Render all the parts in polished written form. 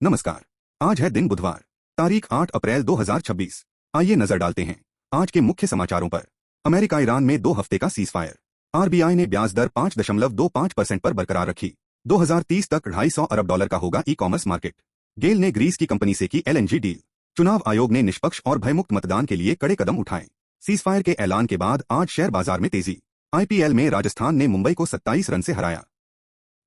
नमस्कार। आज है दिन बुधवार, तारीख 8 अप्रैल 2026। आइए नजर डालते हैं आज के मुख्य समाचारों पर। अमेरिका ईरान में 2 हफ्ते का सीजफायर। आरबीआई ने ब्याज दर 5.25% पर बरकरार रखी। 2030 तक $250 अरब का होगा ई कॉमर्स मार्केट। गेल ने ग्रीस की कंपनी से की एलएनजी डील। चुनाव आयोग ने निष्पक्ष और भयमुक्त मतदान के लिए कड़े कदम उठाए। सीजफायर के ऐलान के बाद आज शेयर बाजार में तेजी। आईपीएल में राजस्थान ने मुंबई को 27 रन से हराया।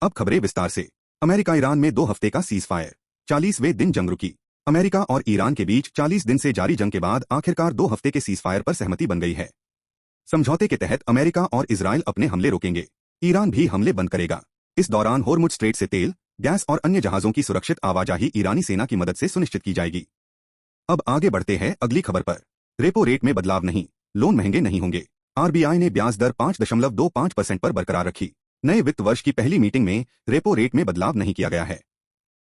अब खबरें विस्तार से। अमेरिका ईरान में 2 हफ्ते का सीजफायर। 40वें दिन जंग रुकी। अमेरिका और ईरान के बीच 40 दिन से जारी जंग के बाद आखिरकार 2 हफ्ते के सीजफायर पर सहमति बन गई है। समझौते के तहत अमेरिका और इजरायल अपने हमले रोकेंगे। ईरान भी हमले बंद करेगा। इस दौरान होर्मुज स्ट्रेट से तेल, गैस और अन्य जहाजों की सुरक्षित आवाजाही ईरानी सेना की मदद से सुनिश्चित की जाएगी। अब आगे बढ़ते हैं अगली खबर पर। रेपो रेट में बदलाव नहीं, लोन महंगे नहीं होंगे। आरबीआई ने ब्याज दर 5.25% पर बरकरार रखी। नए वित्त वर्ष की पहली मीटिंग में रेपो रेट में बदलाव नहीं किया गया है।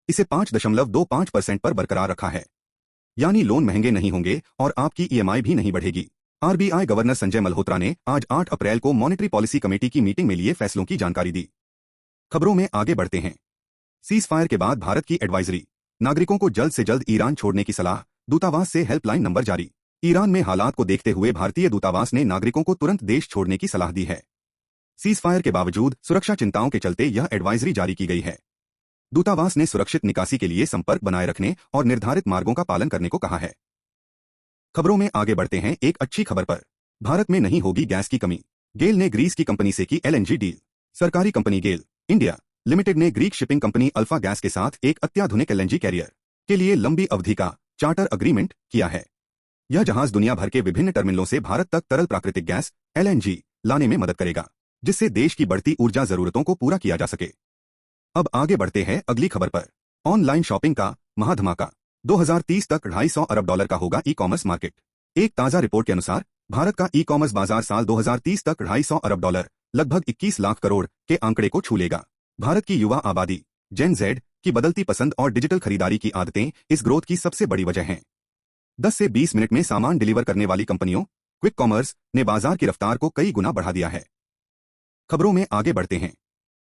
इसे 5.25% पर बरकरार रखा है। यानी लोन महंगे नहीं होंगे और आपकी ईएमआई भी नहीं बढ़ेगी। आरबीआई गवर्नर संजय मल्होत्रा ने आज 8 अप्रैल को मॉनेटरी पॉलिसी कमेटी की मीटिंग में लिए फैसलों की जानकारी दी। खबरों में आगे बढ़ते हैं। सीजफायर के बाद भारत की एडवाइजरी। नागरिकों को जल्द से जल्द ईरान छोड़ने की सलाह। दूतावास से हेल्पलाइन नंबर जारी। ईरान में हालात को देखते हुए भारतीय दूतावास ने नागरिकों को तुरंत देश छोड़ने की सलाह दी है। सीजफायर के बावजूद सुरक्षा चिंताओं के चलते यह एडवाइजरी जारी की गई है। दूतावास ने सुरक्षित निकासी के लिए संपर्क बनाए रखने और निर्धारित मार्गों का पालन करने को कहा है। खबरों में आगे बढ़ते हैं एक अच्छी खबर पर। भारत में नहीं होगी गैस की कमी। गेल ने ग्रीस की कंपनी से की एलएनजी डील। सरकारी कंपनी गेल इंडिया लिमिटेड ने Greek shipping company alpha gas के साथ एक अत्याधुनिक एलएनजी कैरियर के लिए लंबी अवधि का चार्टर अग्रीमेंट किया है। यह जहाज दुनिया भर के विभिन्न टर्मिनलों से भारत तक तरल प्राकृतिक गैस एलएनजी लाने में मदद करेगा, जिससे देश की बढ़ती ऊर्जा जरूरतों को पूरा किया जा सके। अब आगे बढ़ते हैं अगली खबर पर। ऑनलाइन शॉपिंग का महाधमाका। 2030 तक $250 अरब का होगा ई कॉमर्स मार्केट। एक ताजा रिपोर्ट के अनुसार भारत का ई कॉमर्स बाजार साल 2030 तक $250 अरब, लगभग 21 लाख करोड़ के आंकड़े को छू लेगा। भारत की युवा आबादी जेन जेड की बदलती पसंद और डिजिटल खरीदारी की आदतें इस ग्रोथ की सबसे बड़ी वजह हैं। 10 से 20 मिनट में सामान डिलीवर करने वाली कंपनियों क्विक कॉमर्स ने बाजार की रफ्तार को कई गुना बढ़ा दिया है। खबरों में आगे बढ़ते हैं।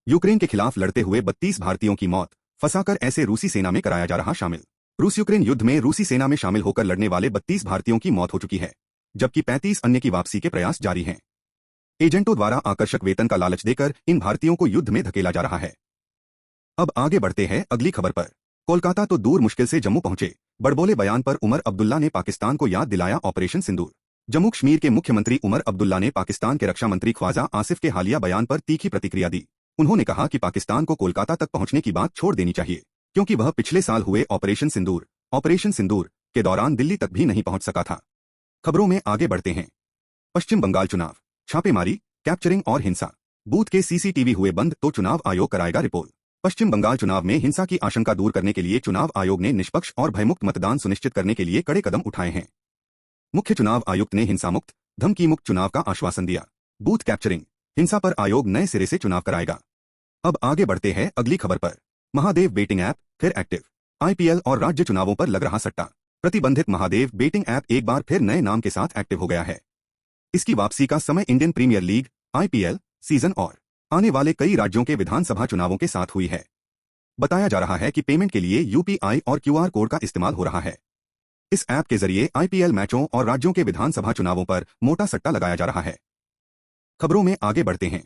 यूक्रेन के खिलाफ लड़ते हुए 32 भारतीयों की मौत, फंसाकर ऐसे रूसी सेना में कराया जा रहा शामिल। रूस यूक्रेन युद्ध में रूसी सेना में शामिल होकर लड़ने वाले 32 भारतीयों की मौत हो चुकी है, जबकि 35 अन्य की वापसी के प्रयास जारी हैं। एजेंटों द्वारा आकर्षक वेतन का लालच देकर इन भारतीयों को युद्ध में धकेला जा रहा है। अब आगे बढ़ते हैं अगली खबर पर। कोलकाता तो दूर मुश्किल से जम्मू पहुंचे। बड़बोले बयान पर उमर अब्दुल्ला ने पाकिस्तान को याद दिलाया ऑपरेशन सिंदूर। जम्मू कश्मीर के मुख्यमंत्री उमर अब्दुल्ला ने पाकिस्तान के रक्षा मंत्री ख्वाजा आसिफ के हालिया बयान पर तीखी प्रतिक्रिया दी। उन्होंने कहा कि पाकिस्तान को कोलकाता तक पहुंचने की बात छोड़ देनी चाहिए, क्योंकि वह पिछले साल हुए ऑपरेशन सिंदूर के दौरान दिल्ली तक भी नहीं पहुंच सका था। खबरों में आगे बढ़ते हैं। पश्चिम बंगाल चुनाव, छापेमारी, कैप्चरिंग और हिंसा। बूथ के सीसीटीवी हुए बंद तो चुनाव आयोग कराएगा रिपोर्ट। पश्चिम बंगाल चुनाव में हिंसा की आशंका दूर करने के लिए चुनाव आयोग ने निष्पक्ष और भयमुक्त मतदान सुनिश्चित करने के लिए कड़े कदम उठाए हैं। मुख्य चुनाव आयुक्त ने हिंसा मुक्त, धमकी मुक्त चुनाव का आश्वासन दिया। बूथ कैप्चरिंग, हिंसा पर आयोग नए सिरे से चुनाव कराएगा। अब आगे बढ़ते हैं अगली खबर पर। महादेव बेटिंग ऐप फिर एक्टिव। आईपीएल और राज्य चुनावों पर लग रहा सट्टा। प्रतिबंधित महादेव बेटिंग ऐप एक बार फिर नए नाम के साथ एक्टिव हो गया है। इसकी वापसी का समय Indian Premier League IPL season और आने वाले कई राज्यों के विधानसभा चुनावों के साथ हुई है। बताया जा रहा है कि पेमेंट के लिए यूपीआई और क्यूआर कोड का इस्तेमाल हो रहा है। इस ऐप के जरिए आईपीएल मैचों और राज्यों के विधानसभा चुनावों पर मोटा सट्टा लगाया जा रहा है। खबरों में आगे बढ़ते हैं।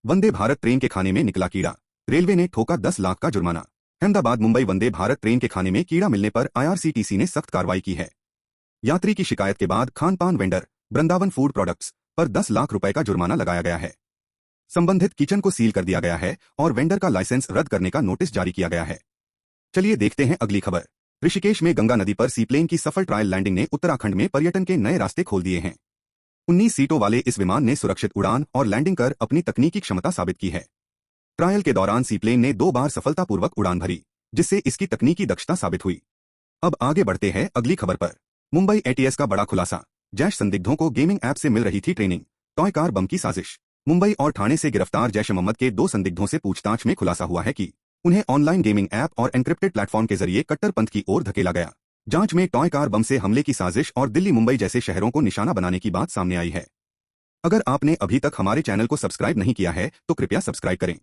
वंदे भारत ट्रेन के खाने में निकला कीड़ा। रेलवे ने ठोका 10 लाख का जुर्माना। अहमदाबाद मुंबई वंदे भारत ट्रेन के खाने में कीड़ा मिलने पर आईआरसीटीसी ने सख्त कार्रवाई की है। यात्री की शिकायत के बाद खान पान वेंडर वृंदावन फूड प्रोडक्ट्स पर 10 लाख रुपए का जुर्माना लगाया गया है। संबंधित किचन को सील कर दिया गया है और वेंडर का लाइसेंस रद्द करने का नोटिस जारी किया गया है। चलिए देखते हैं अगली खबर। ऋषिकेश में गंगा नदी पर सीप्लेन की सफल ट्रायल लैंडिंग ने उत्तराखंड में पर्यटन के नए रास्ते खोल दिए हैं। 19 सीटों वाले इस विमान ने सुरक्षित उड़ान और लैंडिंग कर अपनी तकनीकी क्षमता साबित की है। ट्रायल के दौरान सीप्लेन ने 2 बार सफलतापूर्वक उड़ान भरी, जिससे इसकी तकनीकी दक्षता साबित हुई। अब आगे बढ़ते हैं अगली खबर पर। मुंबई एटीएस का बड़ा खुलासा। जैश संदिग्धों को गेमिंग ऐप से मिल रही थी ट्रेनिंग। टॉय कार बम की साजिश। मुंबई और ठाणे से गिरफ्तार जैश ए मोहम्मद के 2 संदिग्धों से पूछताछ में खुलासा हुआ है कि उन्हें ऑनलाइन गेमिंग ऐप और एन्क्रिप्टेड प्लेटफॉर्म के जरिए कट्टरपंथ की ओर धकेला गया। जांच में टॉय कार बम से हमले की साजिश और दिल्ली मुंबई जैसे शहरों को निशाना बनाने की बात सामने आई है। अगर आपने अभी तक हमारे चैनल को सब्सक्राइब नहीं किया है तो कृपया सब्सक्राइब करें।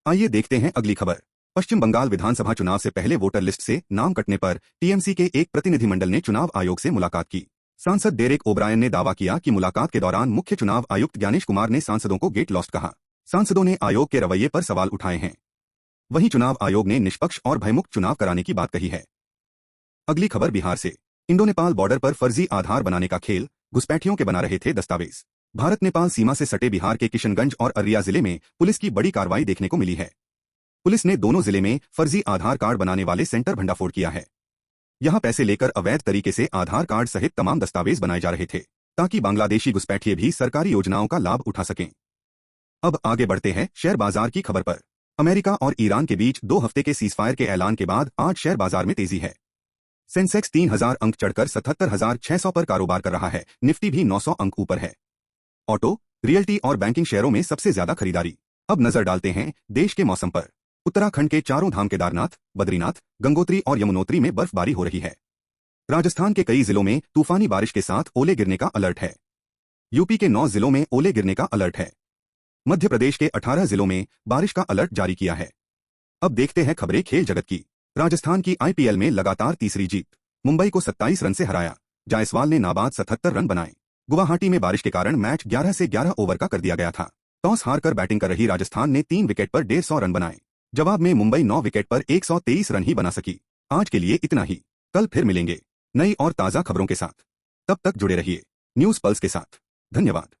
आइए देखते हैं अगली खबर। पश्चिम बंगाल विधानसभा चुनाव से पहले वोटर लिस्ट से नाम कटने पर टीएमसी के एक प्रतिनिधिमंडल ने चुनाव आयोग से मुलाकात की। सांसद डेरेक ओब्रायन ने दावा किया कि मुलाकात के दौरान मुख्य चुनाव आयुक्त ज्ञानेश कुमार ने सांसदों को गेट लॉस्ट कहा। सांसदों ने आयोग के रवैये पर सवाल उठाए हैं। वहीं चुनाव आयोग ने निष्पक्ष और भयमुक्त चुनाव कराने की बात कही है। अगली खबर बिहार से। इंडो नेपाल बॉर्डर पर फर्जी आधार बनाने का खेल, घुसपैठियों के बना रहे थे दस्तावेज। भारत नेपाल सीमा से सटे बिहार के किशनगंज और अररिया जिले में पुलिस की बड़ी कार्रवाई देखने को मिली है। पुलिस ने दोनों जिले में फर्जी आधार कार्ड बनाने वाले सेंटर भंडाफोड़ किया है। यहां पैसे लेकर अवैध तरीके से आधार कार्ड सहित तमाम दस्तावेज बनाए जा रहे थे, ताकि बांग्लादेशी घुसपैठिए भी सरकारी योजनाओं का लाभ उठा सकें। अब आगे बढ़ते हैं शेयर बाजार की खबर पर। अमेरिका और ईरान के बीच 2 हफ्ते के सीजफायर के ऐलान के बाद आज शेयर बाजार में तेजी है। सेंसेक्स 3000 अंक चढ़कर 77,600 पर कारोबार कर रहा है। निफ्टी भी 900 अंक ऊपर है। ऑटो, रियल्टी और बैंकिंग शेयरों में सबसे ज्यादा खरीदारी। अब नजर डालते हैं देश के मौसम पर। उत्तराखंड के चारों धाम केदारनाथ, बद्रीनाथ, गंगोत्री और यमुनोत्री में बर्फबारी हो रही है। राजस्थान के कई जिलों में तूफानी बारिश के साथ ओले गिरने का अलर्ट है। यूपी के 9 जिलों में ओले गिरने का अलर्ट है। मध्य प्रदेश के 18 जिलों में बारिश का अलर्ट जारी किया है। अब देखते हैं खबरें खेल जगत की। राजस्थान की आईपीएल में लगातार तीसरी जीत। मुंबई को 27 रन से हराया। जायसवाल ने नाबाद 77 रन बनाए। गुवाहाटी में बारिश के कारण मैच 11 से 11 ओवर का कर दिया गया था। टॉस हारकर बैटिंग कर रही राजस्थान ने 3 विकेट पर 150 रन बनाए। जवाब में मुंबई 9 विकेट पर 123 रन ही बना सकी। आज के लिए इतना ही। कल फिर मिलेंगे नई और ताजा खबरों के साथ। तब तक जुड़े रहिए न्यूज पल्स के साथ। धन्यवाद।